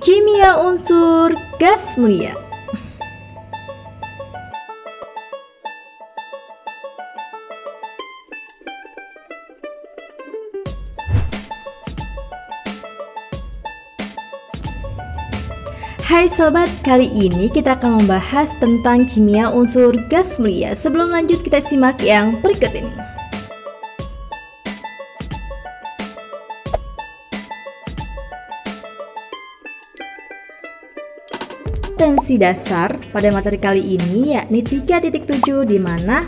Kimia unsur gas mulia. Hai sobat, kali ini kita akan membahas tentang kimia unsur gas mulia. Sebelum lanjut, kita simak yang berikut ini. Tensi dasar pada materi kali ini yakni 3.7, di mana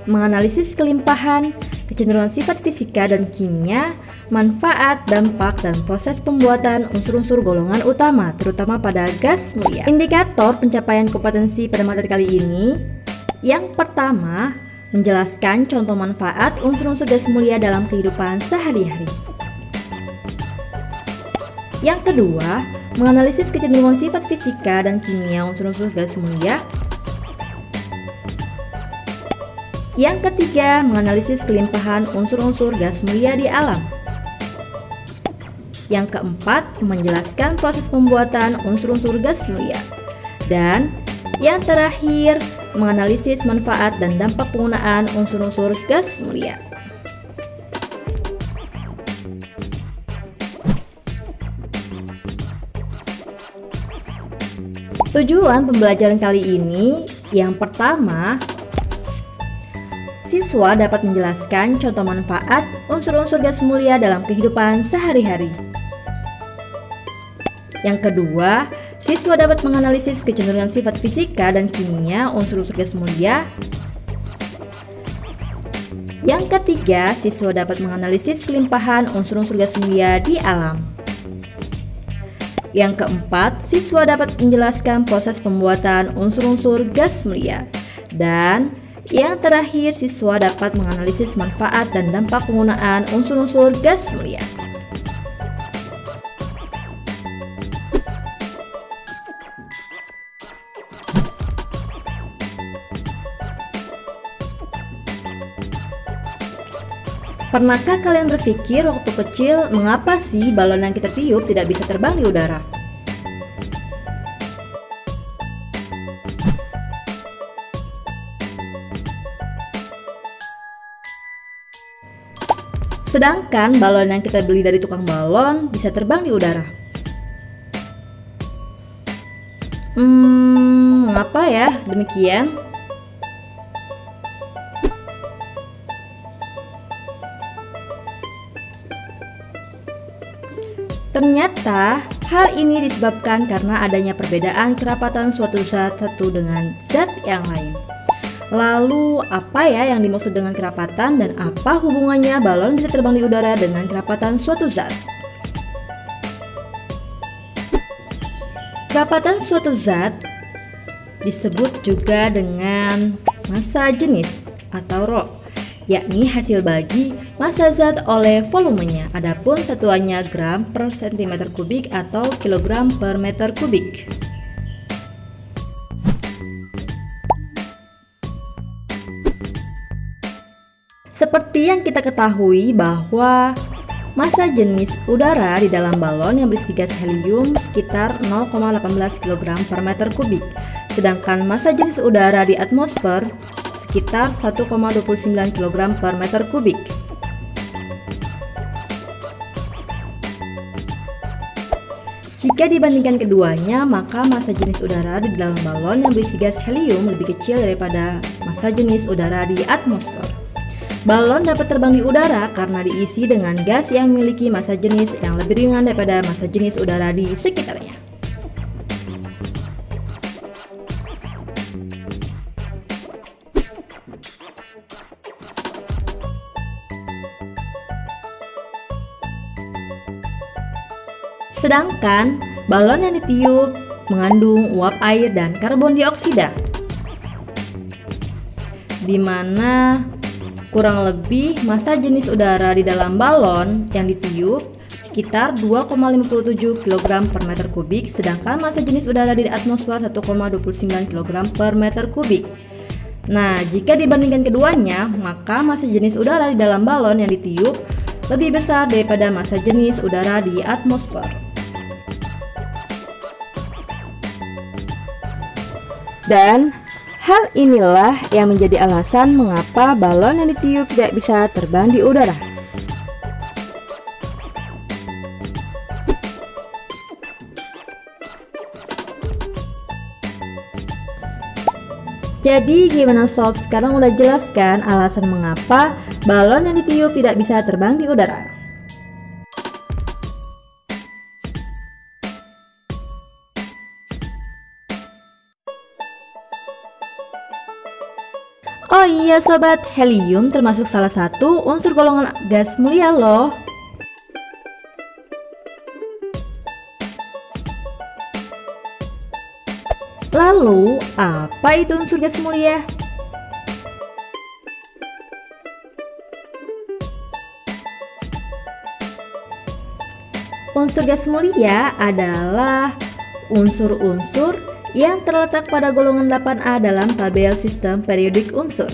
menganalisis kelimpahan, kecenderungan sifat fisika dan kimia, manfaat, dampak, dan proses pembuatan unsur-unsur golongan utama, terutama pada gas mulia. Indikator pencapaian kompetensi pada materi kali ini, yang pertama, menjelaskan contoh manfaat unsur-unsur gas mulia dalam kehidupan sehari-hari. Yang kedua, menganalisis kecenderungan sifat fisika dan kimia unsur-unsur gas mulia. Yang ketiga, menganalisis kelimpahan unsur-unsur gas mulia di alam. Yang keempat, menjelaskan proses pembuatan unsur-unsur gas mulia. Dan yang terakhir, menganalisis manfaat dan dampak penggunaan unsur-unsur gas mulia. Tujuan pembelajaran kali ini, yang pertama, siswa dapat menjelaskan contoh manfaat unsur-unsur gas mulia dalam kehidupan sehari-hari. Yang kedua, siswa dapat menganalisis kecenderungan sifat fisika dan kimia unsur-unsur gas mulia. Yang ketiga, siswa dapat menganalisis kelimpahan unsur-unsur gas mulia di alam. Yang keempat, siswa dapat menjelaskan proses pembuatan unsur-unsur gas mulia. Dan yang terakhir, siswa dapat menganalisis manfaat dan dampak penggunaan unsur-unsur gas mulia. Pernahkah kalian berpikir waktu kecil, mengapa sih balon yang kita tiup tidak bisa terbang di udara? Sedangkan balon yang kita beli dari tukang balon bisa terbang di udara. Mengapa ya demikian? Ternyata hal ini disebabkan karena adanya perbedaan kerapatan suatu zat satu dengan zat yang lain. Lalu apa ya yang dimaksud dengan kerapatan dan apa hubungannya balon bisa terbang di udara dengan kerapatan suatu zat? Kerapatan suatu zat disebut juga dengan massa jenis atau rho, yakni hasil bagi massa zat oleh volumenya. Adapun satuannya gram per cm kubik atau kilogram per meter kubik. Seperti yang kita ketahui bahwa massa jenis udara di dalam balon yang berisi gas helium sekitar 0,18 kg per meter kubik, sedangkan massa jenis udara di atmosfer sekitar 1,29 kg per meter kubik. Jika dibandingkan keduanya, maka massa jenis udara di dalam balon yang berisi gas helium lebih kecil daripada massa jenis udara di atmosfer. Balon dapat terbang di udara karena diisi dengan gas yang memiliki massa jenis yang lebih ringan daripada massa jenis udara di sekitarnya. Sedangkan balon yang ditiup mengandung uap air dan karbon dioksida, di mana kurang lebih massa jenis udara di dalam balon yang ditiup sekitar 2,57 kg per meter kubik, sedangkan massa jenis udara di atmosfer 1,29 kg per meter kubik. Nah, jika dibandingkan keduanya, maka massa jenis udara di dalam balon yang ditiup lebih besar daripada massa jenis udara di atmosfer. Dan hal inilah yang menjadi alasan mengapa balon yang ditiup tidak bisa terbang di udara. Jadi gimana sob, sekarang udah jelas kan alasan mengapa balon yang ditiup tidak bisa terbang di udara? Oh iya sobat, helium termasuk salah satu unsur golongan gas mulia loh. Lalu, apa itu unsur gas mulia? Unsur gas mulia adalah unsur-unsur yang terletak pada golongan 8A dalam tabel sistem periodik unsur.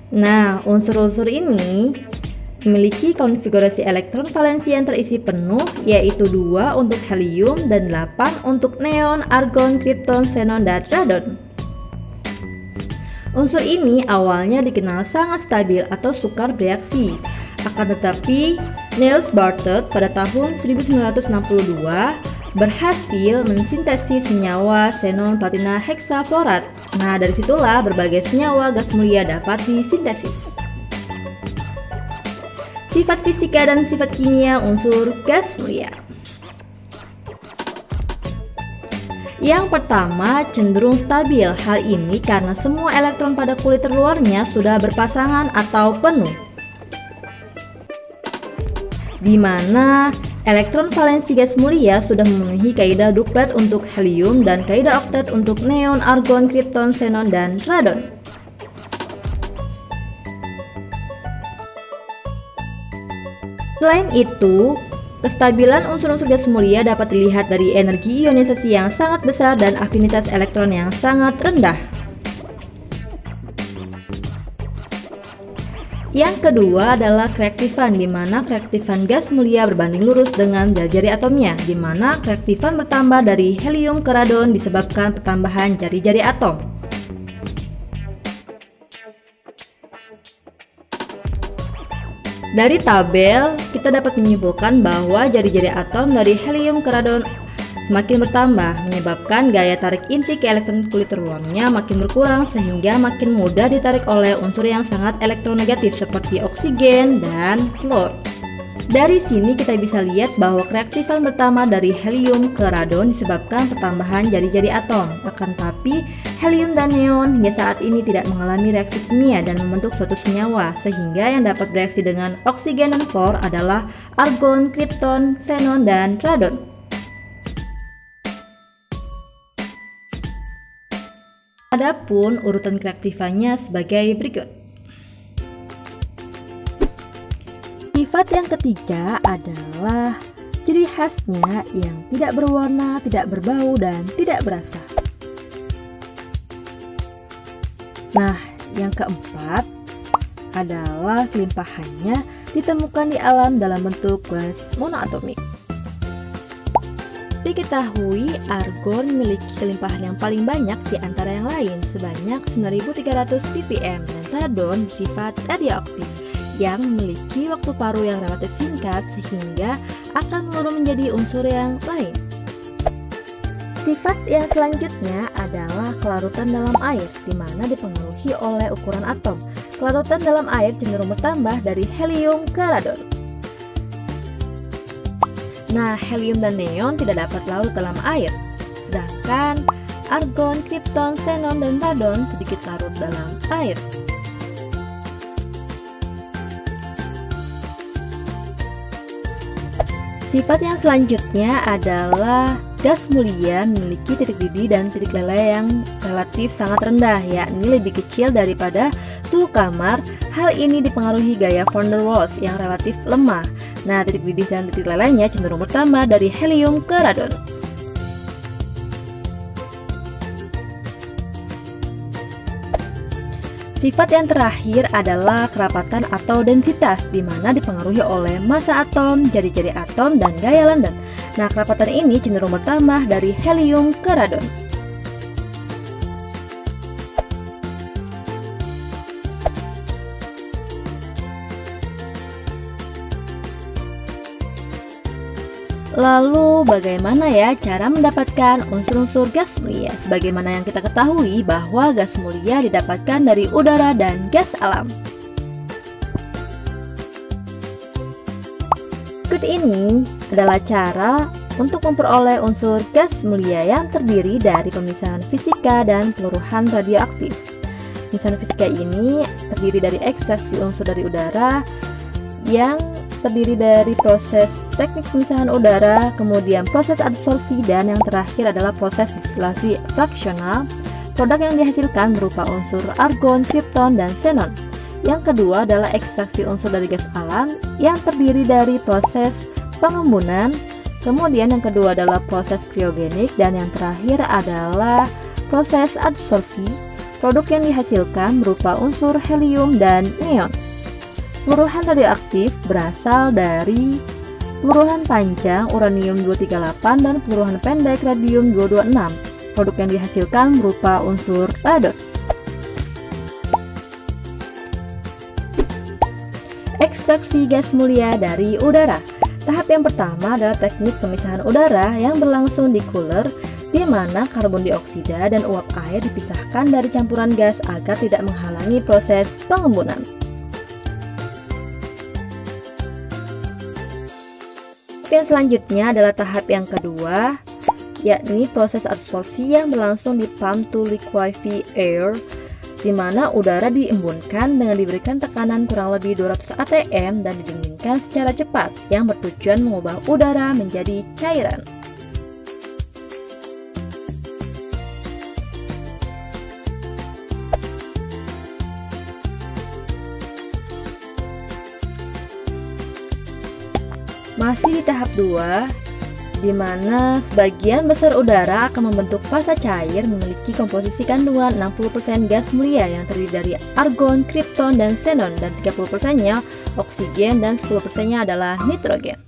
Nah, unsur-unsur ini memiliki konfigurasi elektron valensi yang terisi penuh, yaitu 2 untuk helium dan 8 untuk neon, argon, kripton, xenon, dan radon. Unsur ini awalnya dikenal sangat stabil atau sukar bereaksi. Akan tetapi, Niels Bartot pada tahun 1962 berhasil mensintesis senyawa xenon platina heksafluorat. Nah, dari situlah berbagai senyawa gas mulia dapat disintesis. Sifat fisika dan sifat kimia unsur gas mulia. Yang pertama, cenderung stabil. Hal ini karena semua elektron pada kulit terluarnya sudah berpasangan atau penuh, di mana elektron valensi gas mulia sudah memenuhi kaidah duplet untuk helium dan kaidah oktet untuk neon, argon, kripton, xenon, dan radon. Selain itu, kestabilan unsur-unsur gas mulia dapat dilihat dari energi ionisasi yang sangat besar dan afinitas elektron yang sangat rendah. Yang kedua adalah kereaktifan, di mana kereaktifan gas mulia berbanding lurus dengan jari-jari atomnya, di mana kereaktifan bertambah dari helium ke radon disebabkan pertambahan jari-jari atom. Dari tabel, kita dapat menyimpulkan bahwa jari-jari atom dari helium ke radon semakin bertambah, menyebabkan gaya tarik inti ke elektron kulit terluarnya makin berkurang sehingga makin mudah ditarik oleh unsur yang sangat elektronegatif seperti oksigen dan fluor. Dari sini kita bisa lihat bahwa kereaktifan pertama dari helium ke radon disebabkan pertambahan jari-jari atom. Akan tapi, helium dan neon hingga saat ini tidak mengalami reaksi kimia dan membentuk suatu senyawa, sehingga yang dapat bereaksi dengan oksigen dan fluor adalah argon, kripton, xenon, dan radon. Adapun urutan kereaktifannya sebagai berikut. Sifat yang ketiga adalah ciri khasnya yang tidak berwarna, tidak berbau, dan tidak berasa. Nah, yang keempat adalah kelimpahannya ditemukan di alam dalam bentuk gas monoatomik. Diketahui argon memiliki kelimpahan yang paling banyak di antara yang lain sebanyak 9.300 ppm dan radon bersifat radioaktif yang memiliki waktu paruh yang relatif singkat sehingga akan meluruh menjadi unsur yang lain. Sifat yang selanjutnya adalah kelarutan dalam air, di mana dipengaruhi oleh ukuran atom. Kelarutan dalam air cenderung bertambah dari helium ke radon. Nah, helium dan neon tidak dapat larut dalam air, sedangkan argon, kripton, xenon, dan radon sedikit larut dalam air. Sifat yang selanjutnya adalah gas mulia memiliki titik didih dan titik leleh yang relatif sangat rendah, yakni lebih kecil daripada suhu kamar. Hal ini dipengaruhi gaya van der Waals yang relatif lemah. Nah, titik didih dan titik lelehnya cenderung bertambah dari helium ke radon. Sifat yang terakhir adalah kerapatan atau densitas, di mana dipengaruhi oleh massa atom, jari-jari atom, dan gaya London. Nah, kerapatan ini cenderung bertambah dari helium ke radon. Lalu bagaimana ya cara mendapatkan unsur-unsur gas mulia? Sebagaimana yang kita ketahui bahwa gas mulia didapatkan dari udara dan gas alam. Berikut ini adalah cara untuk memperoleh unsur gas mulia yang terdiri dari pemisahan fisika dan peluruhan radioaktif. Pemisahan fisika ini terdiri dari ekstraksi unsur dari udara yang terdiri dari proses teknik pemisahan udara, kemudian proses adsorpsi, dan yang terakhir adalah proses distilasi fraksional. Produk yang dihasilkan berupa unsur argon, kripton, dan xenon. Yang kedua adalah ekstraksi unsur dari gas alam yang terdiri dari proses pengembunan. Kemudian yang kedua adalah proses kriogenik, dan yang terakhir adalah proses adsorpsi. Produk yang dihasilkan berupa unsur helium dan neon. Peluruhan radioaktif berasal dari peluruhan panjang uranium-238 dan peluruhan pendek radium-226. Produk yang dihasilkan berupa unsur radon. Ekstraksi gas mulia dari udara. Tahap yang pertama adalah teknik pemisahan udara yang berlangsung di cooler, di mana karbon dioksida dan uap air dipisahkan dari campuran gas agar tidak menghalangi proses pengembunan. Yang selanjutnya adalah tahap yang kedua, yakni proses adsorpsi yang berlangsung di pump to liquefy air, di mana udara diembunkan dengan diberikan tekanan kurang lebih 200 atm dan didinginkan secara cepat, yang bertujuan mengubah udara menjadi cairan. Masih di tahap 2, di mana sebagian besar udara akan membentuk fasa cair memiliki komposisi kandungan 60% gas mulia yang terdiri dari argon, kripton, dan xenon, dan 30%-nya oksigen dan 10%-nya adalah nitrogen.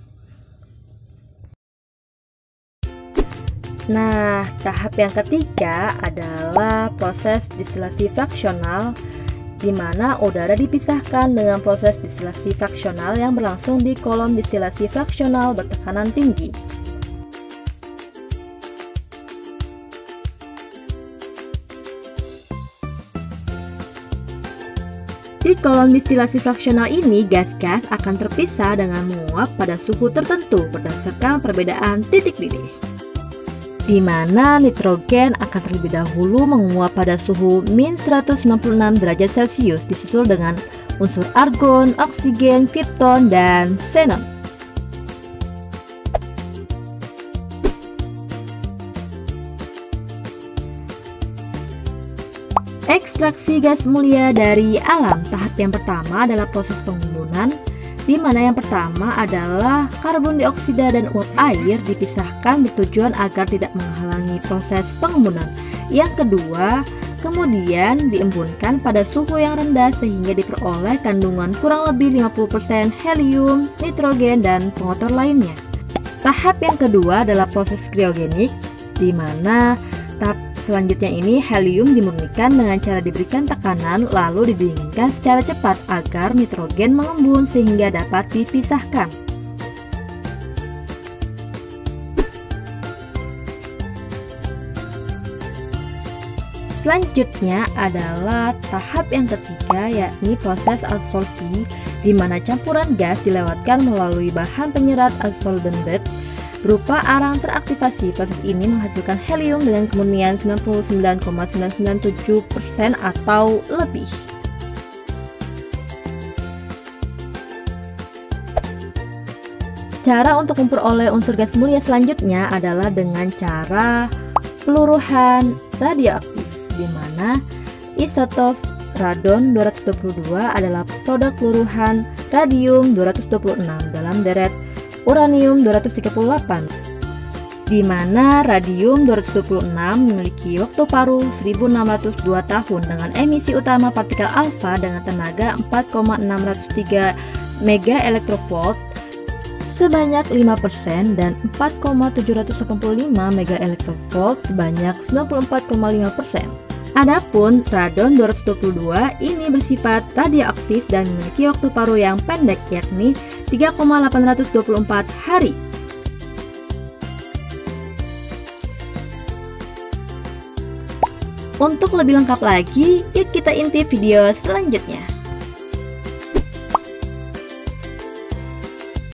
Nah, tahap yang ketiga adalah proses distilasi fraksional, di mana udara dipisahkan dengan proses distilasi fraksional yang berlangsung di kolom distilasi fraksional bertekanan tinggi. Di kolom distilasi fraksional ini, gas-gas akan terpisah dengan menguap pada suhu tertentu berdasarkan perbedaan titik didih, di mana nitrogen akan terlebih dahulu menguap pada suhu min 196 derajat Celcius, disusul dengan unsur argon, oksigen, kripton, dan xenon. Ekstraksi gas mulia dari alam. Tahap yang pertama adalah proses pengembunan, di mana yang pertama adalah karbon dioksida dan uap air dipisahkan bertujuan agar tidak menghalangi proses pengembunan. Yang kedua, kemudian diembunkan pada suhu yang rendah sehingga diperoleh kandungan kurang lebih 50% helium, nitrogen, dan pengotor lainnya. Tahap yang kedua adalah proses kriogenik, di mana tahap selanjutnya ini helium dimurnikan dengan cara diberikan tekanan lalu didinginkan secara cepat agar nitrogen mengembun sehingga dapat dipisahkan. Selanjutnya adalah tahap yang ketiga, yakni proses adsorpsi, di mana campuran gas dilewatkan melalui bahan penyerat adsorbent bed berupa arang teraktivasi. Proses ini menghasilkan helium dengan kemurnian 99,997% atau lebih. Cara untuk memperoleh unsur gas mulia selanjutnya adalah dengan cara peluruhan radioaktif, di mana isotop radon 222 adalah produk peluruhan radium 226 dalam deret uranium 238. di mana radium 226 memiliki waktu paruh 1602 tahun dengan emisi utama partikel alfa dengan tenaga 4,603 mega elektrovolt sebanyak 5% dan 4,785 mega elektrovolt sebanyak 94,5%. Adapun radon 222 ini bersifat radioaktif dan memiliki waktu paruh yang pendek yakni 3,824 hari. Untuk lebih lengkap lagi, yuk kita intip video selanjutnya.